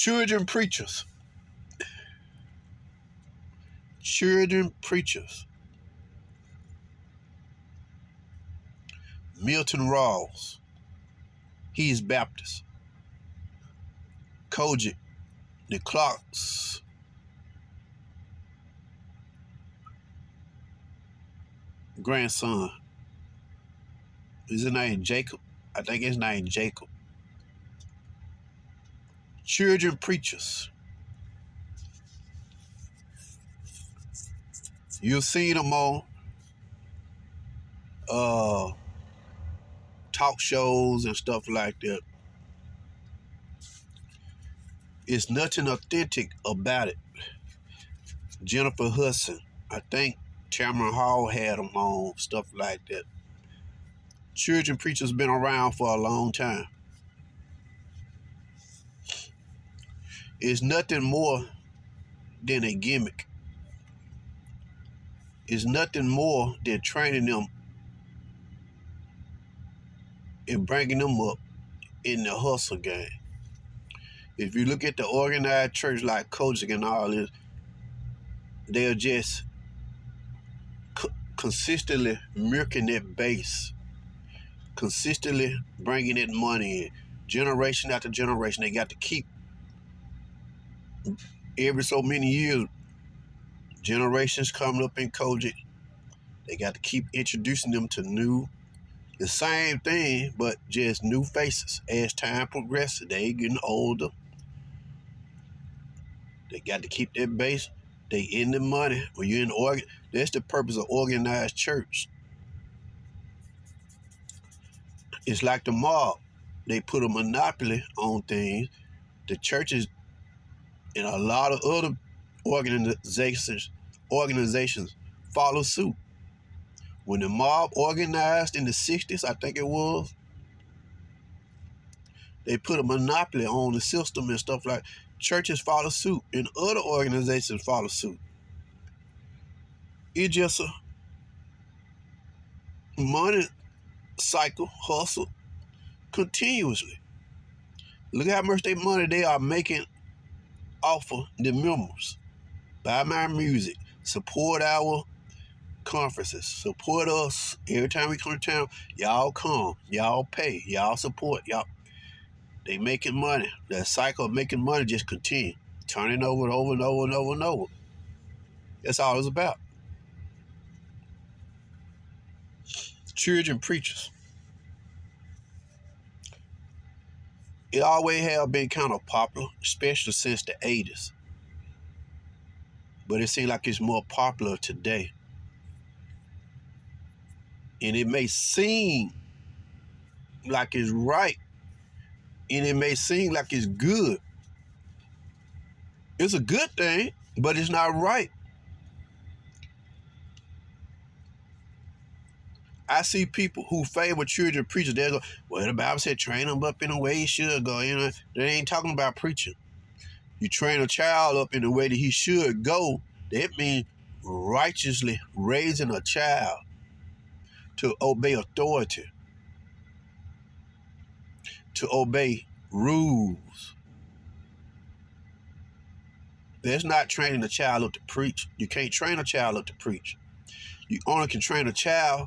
Children preachers. Children preachers. Hilton RAWLS. He's Baptist. Kojic, the Clark's grandson. Is his name Jacob? I think his name Jacob. Children preachers. You'll see them on talk shows and stuff like that. It's nothing authentic about it. Jennifer Hudson, I think Tamron Hall had them on, stuff like that. Children preachers been around for a long time. It's nothing more than a gimmick. It's nothing more than training them and bringing them up in the hustle game. If you look at the organized church like Kojic and all this, they're just consistently milking that base, consistently bringing that money in. Generation after generation, they got to keep, every so many years, generations coming up in Kojic, they got to keep introducing them to the same thing, but just new faces. As time progresses, they getting older. They got to keep that base. They in the money. When you're in that's the purpose of organized church. It's like the mob. They put a monopoly on things. The churches and a lot of other organizations follow suit. When the mob organized in the 60s, I think it was, they put a monopoly on the system and stuff like that. Churches follow suit and other organizations follow suit. It's just a money cycle, hustle, continuously. Look how much money they are making off of the members. Buy my music, support our conferences, support us. Every time we come to town, y'all come, y'all pay, y'all support, y'all. They making money. That cycle of making money just continue, turning over and over and over and over and over. That's all it's about. Children preachers. It always have been kind of popular, especially since the 80s. But it seems like it's more popular today. And it may seem like it's right, and it may seem like it's good. It's a good thing, but it's not right. I see people who favor children preachers. They go, well, the Bible said train them up in the way he should go. You know, they ain't talking about preaching. You train a child up in the way that he should go. That means righteously raising a child to obey authority, to obey rules. That's not training a child up to preach. You can't train a child up to preach. You only can train a child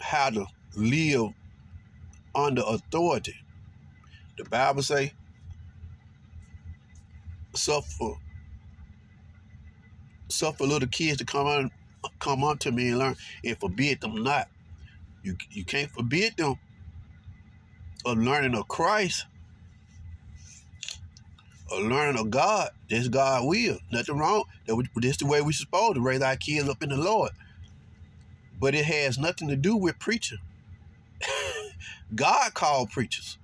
how to live under authority. The Bible say, suffer little kids to come unto me and learn, and forbid them not. You can't forbid them of learning of Christ or learning of God. That's God's will. Nothing wrong. That's the way we're supposed to raise our kids up in the Lord. But it has nothing to do with preaching. God called preachers.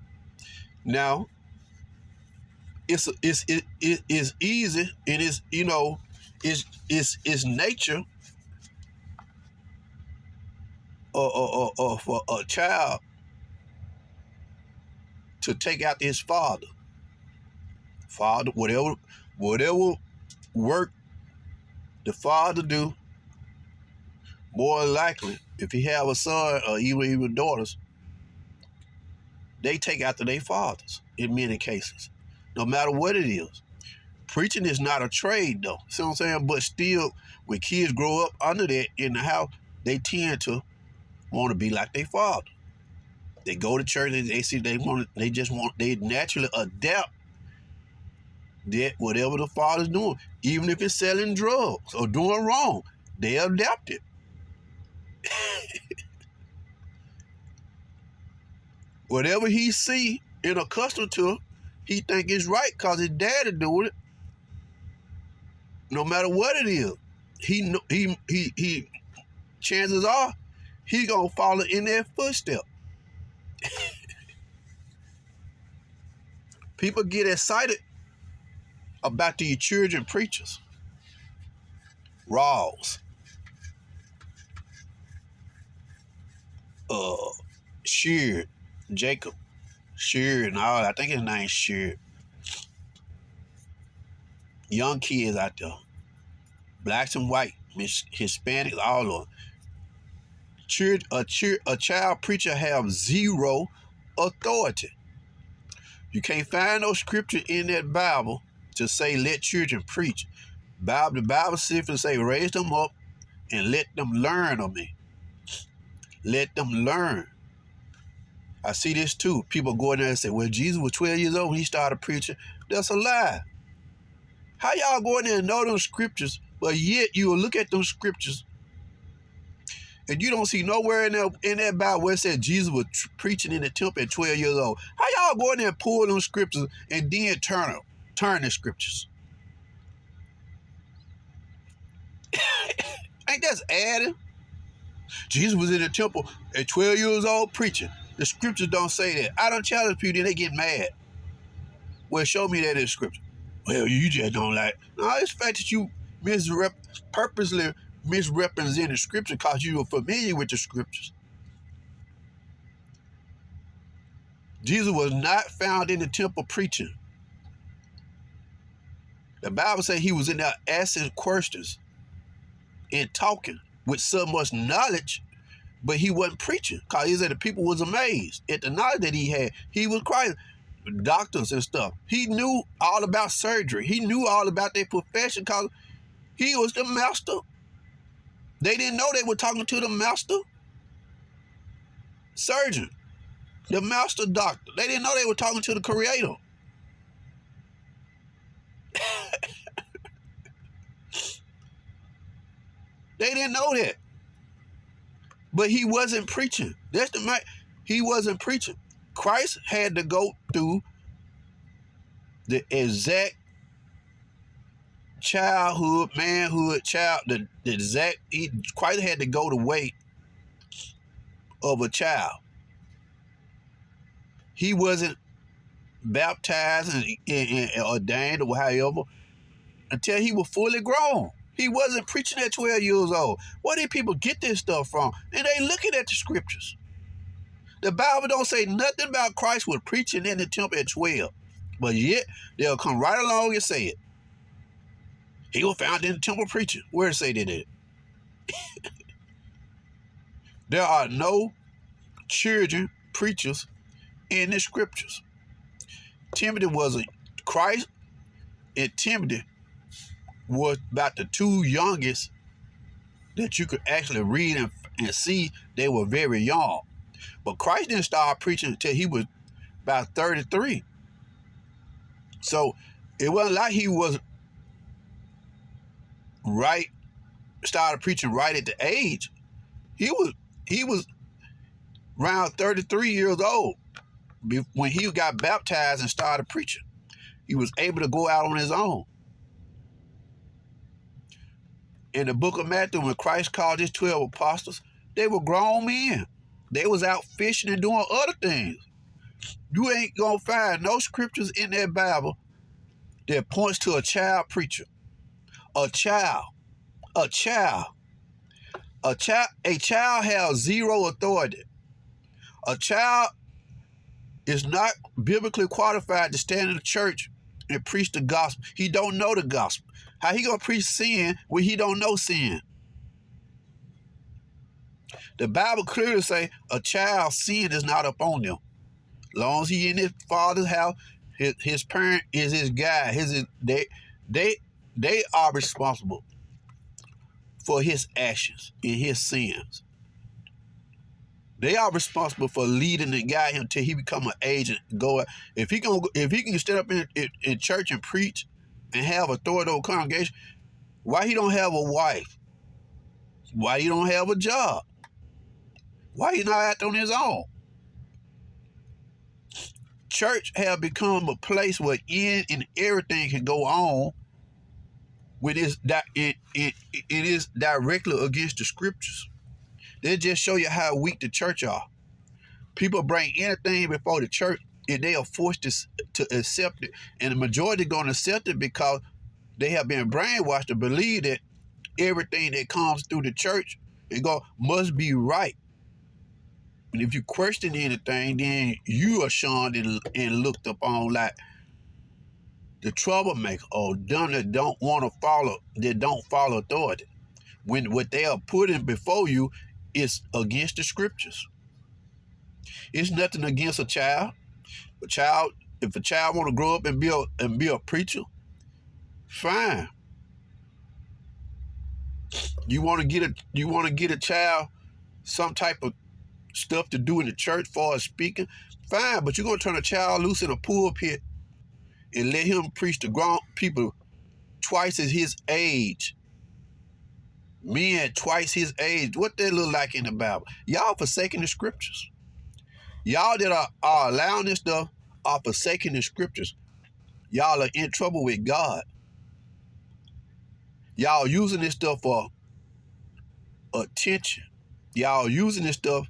Now, it's easy, and it's nature for a child to take out his father. Whatever work the father do, more likely, if he have a son or even daughters, they take after their fathers in many cases. no matter what it is. Preaching is not a trade, though. See what I'm saying? But still, when kids grow up under that in the house, they tend to want to be like their father. They go to church and they see they naturally adapt that whatever the father's doing, even if it's selling drugs or doing wrong, they adapt it. Whatever he see and accustomed to, he think it's right because his daddy doing it. No matter what it is, he chances are he gonna follow in their footsteps. People get excited about these children preachers. Rawls, Sheard, Jacob, Sheard, and all. I think his name's Sheard. Young kids out there, blacks and white, Hispanics, all of them. A child preacher have zero authority. You can't find no scripture in that Bible to say let children preach. The Bible simply say raise them up and let them learn of me. Let them learn. I see this too. People go in there and say, well, Jesus was 12 years old when he started preaching. That's a lie. How y'all go in there and know those scriptures, but yet you will look at those scriptures and you don't see nowhere in that Bible where it said Jesus was preaching in the temple at 12 years old. How y'all go in there and pull those scriptures and then turn the scriptures? Ain't that adding? Jesus was in the temple at 12 years old preaching. The scriptures don't say that. I don't challenge people, then they get mad. Well, show me that in scripture. Well, you just don't like. No, it's the fact that you purposely misrepresented scripture because you were familiar with the scriptures. Jesus was not found in the temple preaching. The Bible says he was in there asking questions and talking with so much knowledge, but he wasn't preaching because he said the people was amazed at the knowledge that he had. He was crying. Doctors and stuff. He knew all about surgery. He knew all about their profession because he was the master. They didn't know they were talking to the master surgeon, the master doctor. They didn't know they were talking to the creator. They didn't know that. But he wasn't preaching. He wasn't preaching. Christ had to go through the exact childhood, manhood, the exact. Christ had to go the way of a child. He wasn't baptized and ordained or however until he was fully grown. He wasn't preaching at 12 years old. Where did people get this stuff from? And they looking at the scriptures. The Bible don't say nothing about Christ was preaching in the temple at 12. But yet, they'll come right along and say it. He was found in the temple preaching. Where it say that at? There are no children preachers in the scriptures. Christ and Timothy was about the two youngest that you could actually read and see. They were very young. But Christ didn't start preaching until he was about 33. So it wasn't like he was started preaching right at the age. He was around 33 years old when he got baptized and started preaching. He was able to go out on his own. In the book of Matthew, when Christ called his 12 apostles, they were grown men. They was out fishing and doing other things. You ain't gonna find no scriptures in that Bible that points to a child preacher. A child has zero authority. A child is not biblically qualified to stand in the church and preach the gospel. He don't know the gospel. How he gonna preach sin when he don't know sin? The Bible clearly say a child's sin is not upon them. As long as he in his father's house, His parent is his guy. They they are responsible for his actions and his sins. They are responsible for leading the guy until he become an agent. If he can stand up in church and preach and have authority over congregation, why he don't have a wife? Why he don't have a job? Why he not acting on his own? Church have become a place where in and everything can go on when it is directly against the scriptures. They just show you how weak the church are. People bring anything before the church and they are forced to accept it. And the majority are going to accept it because they have been brainwashed to believe that everything that comes through the church must be right. And if you question anything, then you are shunned and looked upon like the troublemaker or them that don't follow authority. When what they are putting before you is against the scriptures. It's nothing against a child. If a child want to grow up and be a preacher, fine. You want to get a child some type of stuff to do in the church for speaking, fine. But you're gonna turn a child loose in a pulpit and let him preach to grown people twice as his age. Men twice his age. What they look like in the Bible? Y'all forsaking the scriptures. Y'all that are allowing this stuff are forsaking the scriptures. Y'all are in trouble with God. Y'all using this stuff for attention. Y'all using this stuff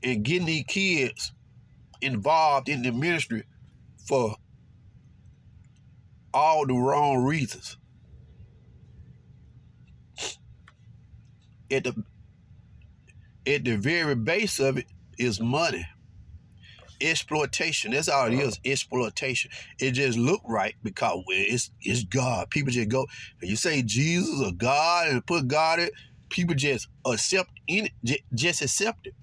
and getting these kids involved in the ministry for all the wrong reasons. At the very base of it is money. Exploitation. That's all it is. Exploitation. It just look right because it's God. People just go, you say Jesus or God and put God in, people just accept just accept it.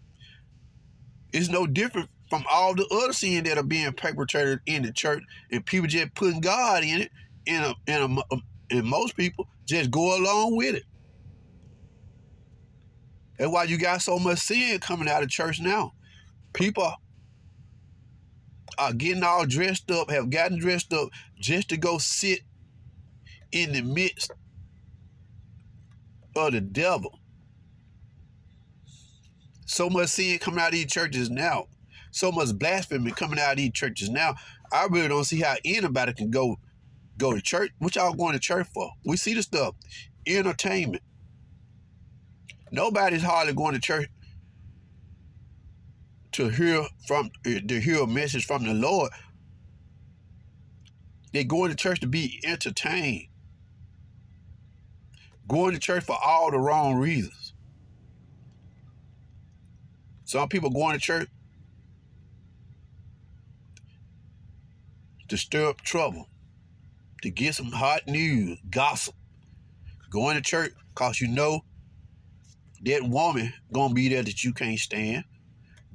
It's no different from all the other sins that are being perpetrated in the church, and people just putting God in it, and most people just go along with it. That's why you got so much sin coming out of church now. People are getting all dressed up, have gotten dressed up just to go sit in the midst of the devil. So much sin coming out of these churches now. So much blasphemy coming out of these churches now. I really don't see how anybody can go to church. What y'all going to church for? We see the stuff. Entertainment. Nobody's hardly going to church to hear a message from the Lord. They're going to church to be entertained. Going to church for all the wrong reasons. Some people going to church to stir up trouble, to get some hot news, gossip. Going to church because you know that woman gonna be there that you can't stand.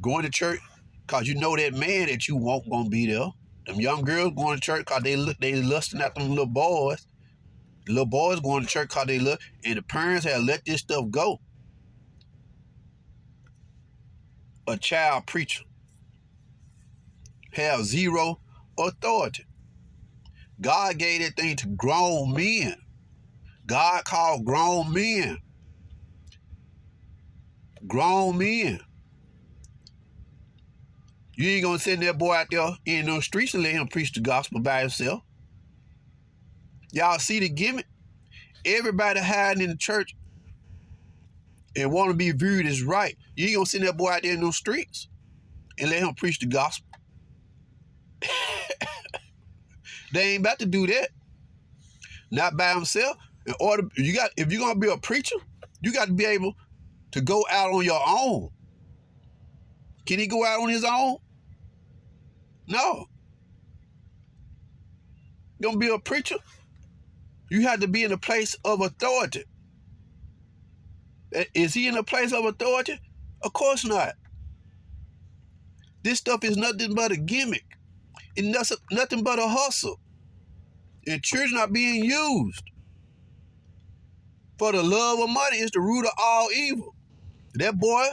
Going to church because you know that man that you want gonna be there. Them young girls going to church because they lusting at them little boys. The little boys going to church because they look, and the parents have let this stuff go. A child preacher have zero authority. God gave that thing to grown men. God called grown men. Grown men. You ain't gonna send that boy out there in those streets and let him preach the gospel by himself. Y'all see the gimmick? Everybody hiding in the church and want to be viewed as right. You ain't gonna send that boy out there in those streets and let him preach the gospel. They ain't about to do that. Not by himself. If you're gonna be a preacher, you got to be able to go out on your own. Can he go out on his own? No. You're gonna be a preacher, you have to be in a place of authority. Is he in a place of authority? Of course not. This stuff is nothing but a gimmick. It's nothing but a hustle. And children are being used. For the love of money is the root of all evil. That boy,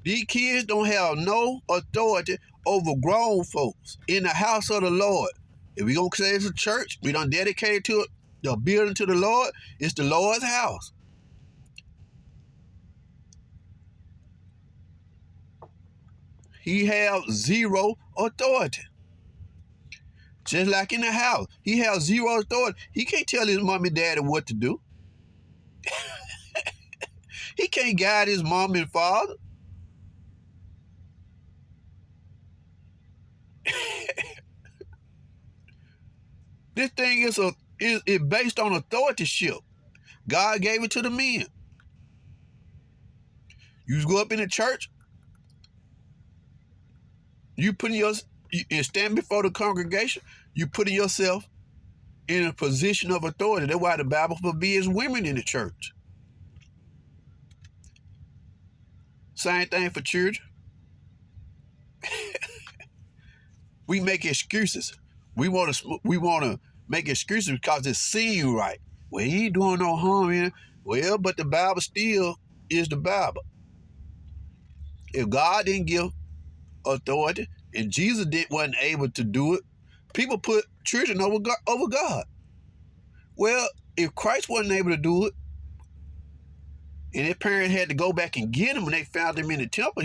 these kids don't have no authority over grown folks in the house of the Lord. If we gonna say it's a church, we don't dedicate to it, the building to the Lord, it's the Lord's house. He have zero authority. Just like in the house, he has zero authority. He can't tell his mom and daddy what to do. He can't guide his mom and father. This thing is based on authorship. God gave it to the men. You go up in the church, you stand before the congregation, you putting yourself in a position of authority. That's why the Bible forbids women in the church. Same thing for children. We make excuses. We want to make excuses because it seems right. Well, he ain't doing no harm in it. Well, but the Bible still is the Bible. If God didn't give authority and Jesus wasn't able to do it, people put children over God. Well, if Christ wasn't able to do it, and his parents had to go back and get him when they found him in the temple,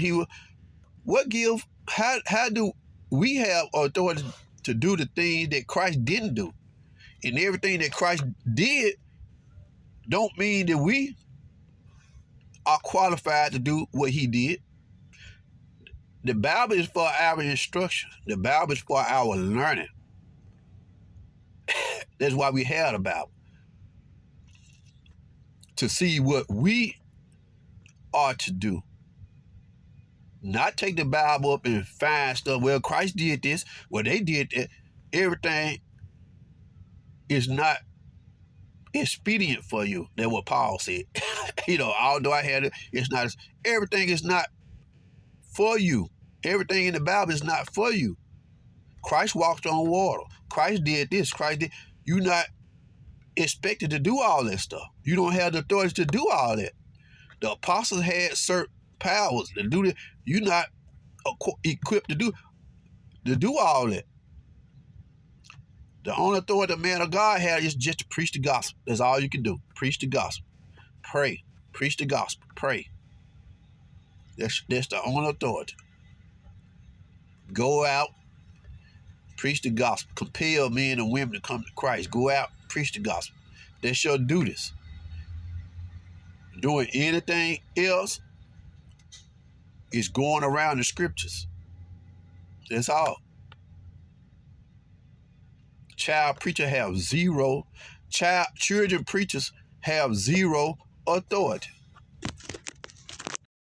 how do we have authority to do the things that Christ didn't do? And everything that Christ did don't mean that we are qualified to do what he did. The Bible is for our instruction. The Bible is for our learning. That's why we have the Bible. To see what we are to do. Not take the Bible up and find stuff. Well, Christ did this. Well, they did that. Everything is not expedient for you. That's what Paul said. Although I had it, it's not. Everything is not for you. Everything in the Bible is not for you. Christ walked on water. Christ did this. Christ did. You're not expected to do all that stuff. You don't have the authority to do all that. The apostles had certain powers to do that. You're not equipped to do all that. The only authority the man of God had is just to preach the gospel. That's all you can do. Preach the gospel. Pray. Preach the gospel. Pray. That's the only authority. Go out, preach the gospel. Compel men and women to come to Christ. Go out, preach the gospel. That's your duties. Doing anything else is going around the scriptures. That's all. Children preachers have zero authority.